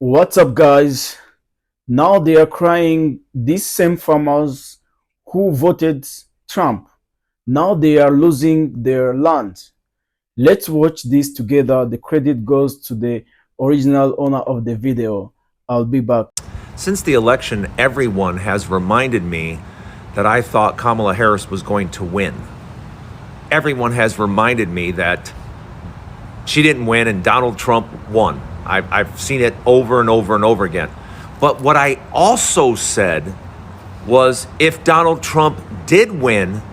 What's up, guys? Now they are crying, these same farmers who voted Trump. Now they are losing their land. Let's watch this together. The credit goes to the original owner of the video. I'll be back. Since the election, everyone has reminded me that I thought Kamala Harris was going to win. Everyone has reminded me that she didn't win and Donald Trump won. I've seen it over and over and over again. But what I also said was if Donald Trump did win,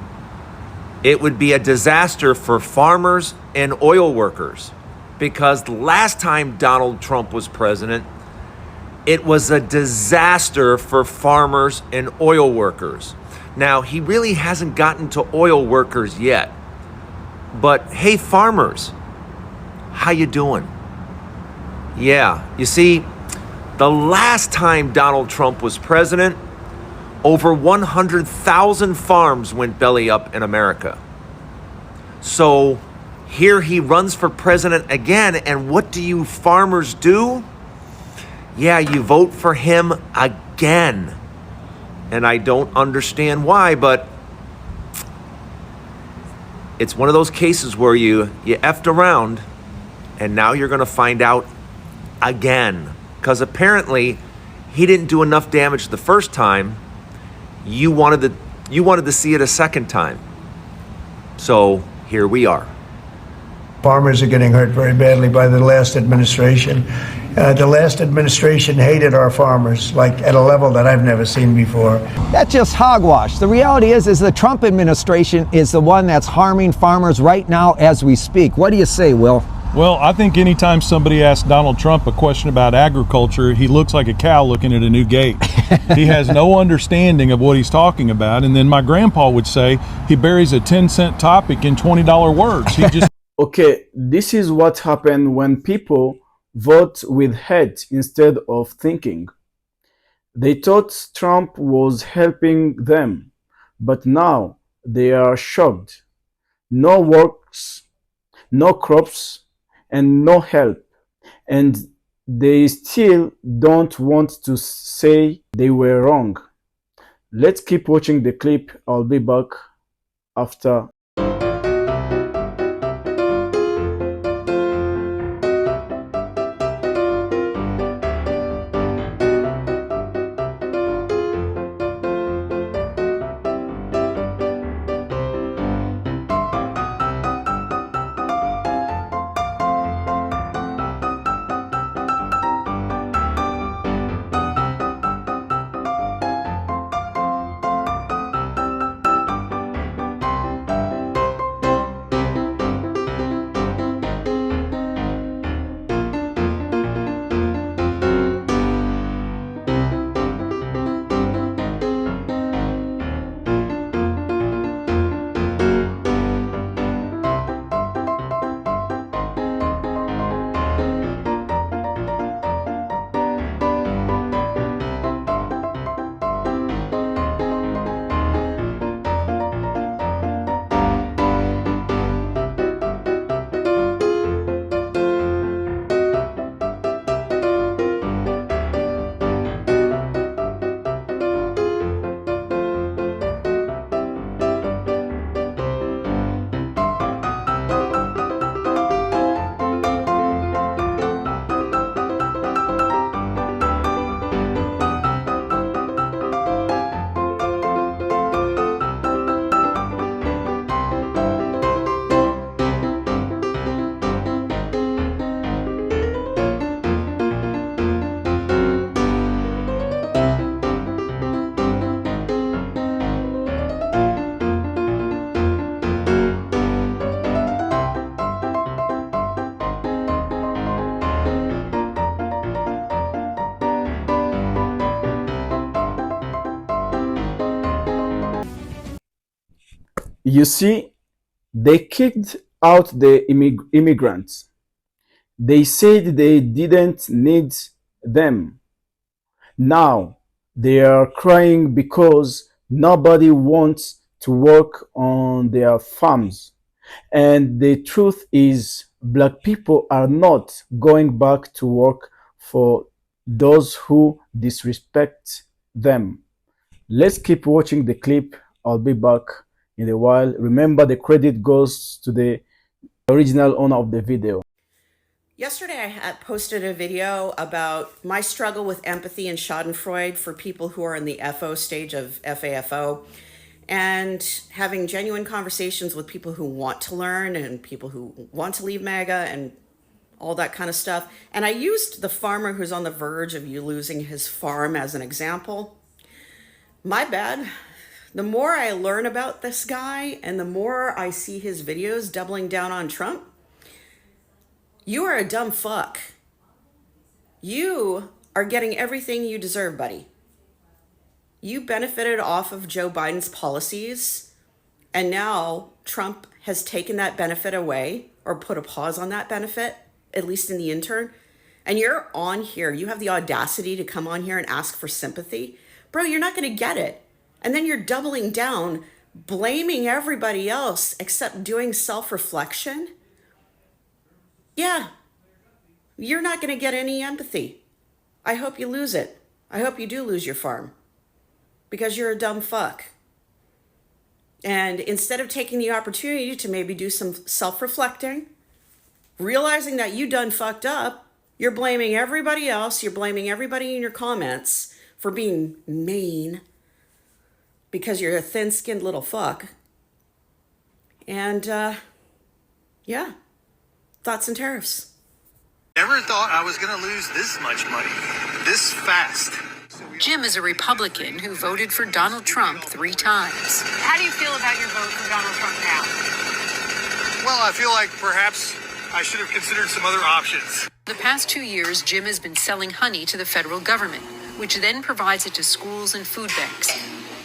it would be a disaster for farmers and oil workers. Because the last time Donald Trump was president, it was a disaster for farmers and oil workers. Now, he really hasn't gotten to oil workers yet. But hey, farmers, how you doing? Yeah, you see, the last time Donald Trump was president, over 100,000 farms went belly up in America. So here he runs for president again, and what do you farmers do? Yeah, you vote for him again. And I don't understand why, but it's one of those cases where you effed around, and now you're going to find out again. Because apparently he didn't do enough damage the first time. You wanted to see it a second time. So here we are. Farmers are getting hurt very badly by the last administration. The last administration hated our farmers, like at a level that I've never seen before. That's just hogwash. The reality is the Trump administration is the one that's harming farmers right now as we speak. What do you say, Will? Well, I think anytime somebody asks Donald Trump a question about agriculture, he looks like a cow looking at a new gate. He has no understanding of what he's talking about. And then my grandpa would say he buries a 10-cent topic in $20 words. He just Okay, this is what happened when people vote with head instead of thinking. They thought Trump was helping them, but now they are shocked. No works, no crops, and no help. And they still don't want to say they were wrong. Let's keep watching the clip. I'll be back after. You see, they kicked out the immigrants. They said they didn't need them. Now they are crying because nobody wants to work on their farms. And the truth is, black people are not going back to work for those who disrespect them. Let's keep watching the clip. I'll be back in a while. Remember, the credit goes to the original owner of the video. Yesterday, I had posted a video about my struggle with empathy and Schadenfreude for people who are in the FO stage of FAFO, and having genuine conversations with people who want to learn and people who want to leave MAGA and all that kind of stuff. And I used the farmer who's on the verge of you losing his farm as an example. My bad. The more I learn about this guy and the more I see his videos doubling down on Trump, you are a dumb fuck. You are getting everything you deserve, buddy. You benefited off of Joe Biden's policies, and now Trump has taken that benefit away or put a pause on that benefit, at least in the interim. And you're on here. You have the audacity to come on here and ask for sympathy. Bro, you're not going to get it. And then you're doubling down, blaming everybody else except doing self-reflection. Yeah, you're not going to get any empathy. I hope you lose it. I hope you do lose your farm because you're a dumb fuck. And instead of taking the opportunity to maybe do some self-reflecting, realizing that you done fucked up, you're blaming everybody else. You're blaming everybody in your comments for being mean because you're a thin-skinned little fuck. And, yeah. Thoughts and tariffs. Never thought I was going to lose this much money, this fast. Jim is a Republican who voted for Donald Trump 3 times. How do you feel about your vote for Donald Trump now? Well, I feel like perhaps I should have considered some other options. The past 2 years, Jim has been selling honey to the federal government, which then provides it to schools and food banks.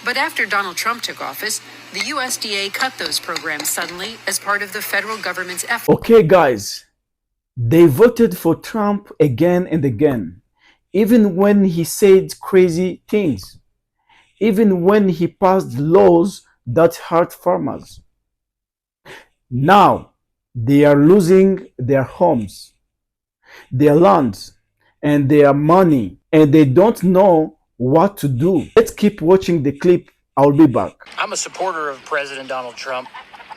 But after Donald Trump took office, the USDA cut those programs suddenly as part of the federal government's effort. Okay, guys, they voted for Trump again and again, even when he said crazy things, even when he passed laws that hurt farmers. Now, they are losing their homes, their lands, and their money, and they don't know what to do. Let's keep watching the clip. I'll be back. I'm a supporter of President Donald Trump.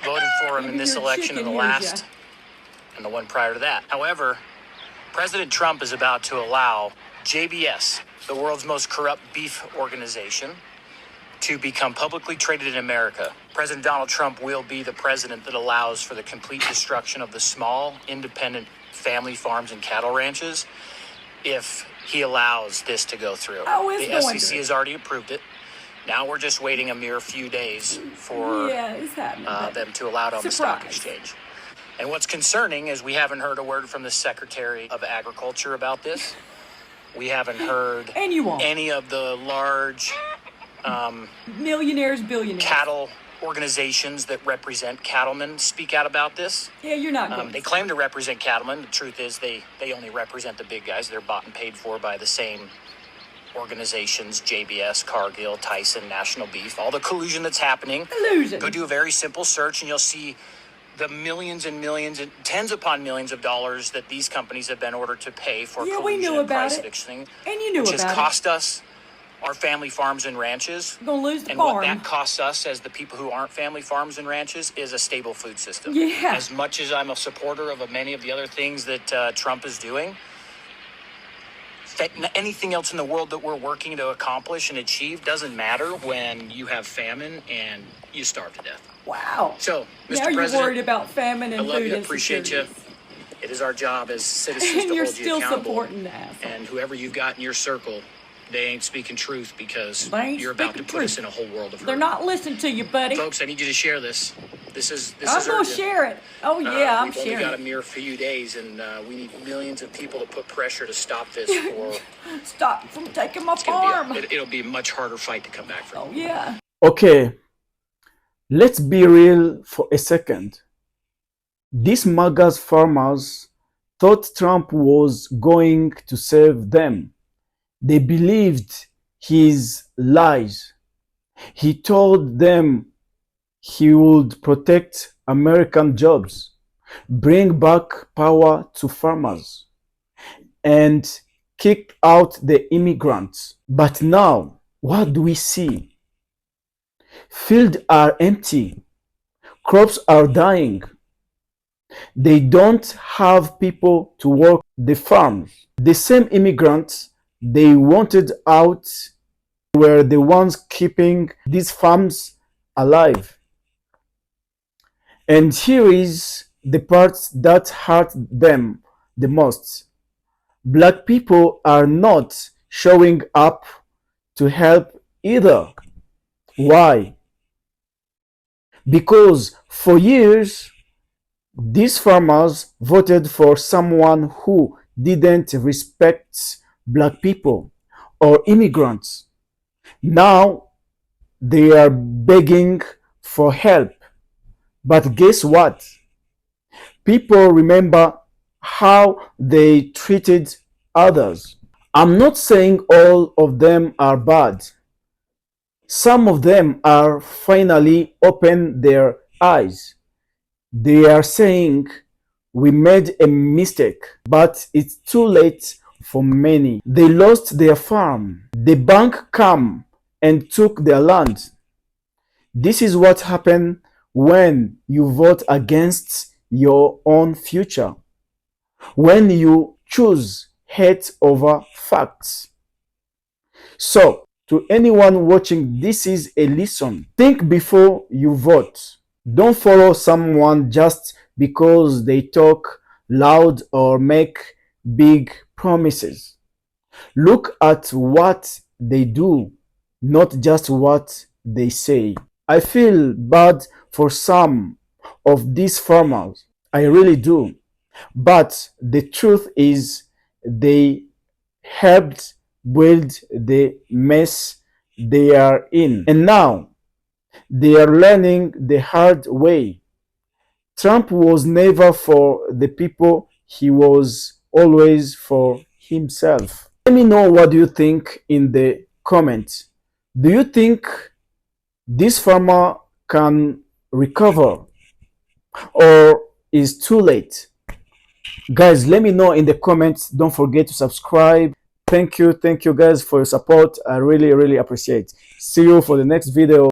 Voted for him in this election and the last, and the one prior to that. However, President Trump is about to allow JBS, the world's most corrupt beef organization, to become publicly traded in America. President Donald Trump will be the president that allows for the complete destruction of the small, independent family farms and cattle ranches if he allows this to go through. The SEC has already approved it. Now we're just waiting a mere few days for them to allow it on the stock exchange. And what's concerning is we haven't heard a word from the Secretary of Agriculture about this. We haven't heard any of the large millionaires, billionaires, cattle organizations that represent cattlemen speak out about this. Yeah, you're not going They claim to represent cattlemen. The truth is they only represent the big guys. They're bought and paid for by the same organizations, JBS, Cargill, Tyson, National Beef, all the collusion that's happening. Collusion. Go do a very simple search and you'll see the millions and millions and tens upon millions of dollars that these companies have been ordered to pay for collusion we knew and about price it. fixing, And you knew which about has it. cost us our family farms and ranches. You're gonna lose the And farm. what that costs us as the people who aren't family farms and ranches is a stable food system. Yeah. As much as I'm a supporter of many of the other things that Trump is doing, anything else in the world that we're working to accomplish and achieve doesn't matter when you have famine and you starve to death. Wow. So, Mr. Now you're President, worried about famine and I love food you, appreciate you. insecurity. It is our job as citizens And to you're hold you still accountable. supporting the asshole. And whoever you've got in your circle, they ain't speaking truth because They ain't you're about to speaking put us truth. in a whole world of hurt. They're not listening to you, buddy. Folks, I need you to share this. This is I'm gonna urgent. share it. Oh yeah, I'm We've only got a sharing. mere few days, and we need millions of people to put pressure to stop this. Or Stop from taking my it's gonna farm. it'll be a much harder fight to come back from. Oh yeah. Okay, let's be real for a second. These MAGA's farmers thought Trump was going to save them. They believed his lies. He told them he would protect American jobs, bring back power to farmers, and kicked out the immigrants. But now, what do we see? Fields are empty. Crops are dying. They don't have people to work the farms. The same immigrants they wanted out were the ones keeping these farms alive. And here is the part that hurt them the most. Black people are not showing up to help either. Why? Because for years, these farmers voted for someone who didn't respect black people or immigrants. Now they are begging for help. But guess what? People remember how they treated others. I'm not saying all of them are bad. Some of them are finally open their eyes. They are saying we made a mistake, but it's too late for many. They lost their farm. The bank came and took their land. This is what happens when you vote against your own future. When you choose hate over facts. So, to anyone watching, this is a lesson. Think before you vote. Don't follow someone just because they talk loud or make big promises. Look at what they do, not just what they say. I feel bad for some of these farmers. I really do. But the truth is, they helped build the mess they are in. And now they are learning the hard way. Trump was never for the people, he was always for himself. Let me know what you think in the comments. Do you think this farmer can recover or is too late? Guys, let me know in the comments. Don't forget to subscribe. Thank you guys for your support. I really appreciate. See you for the next video.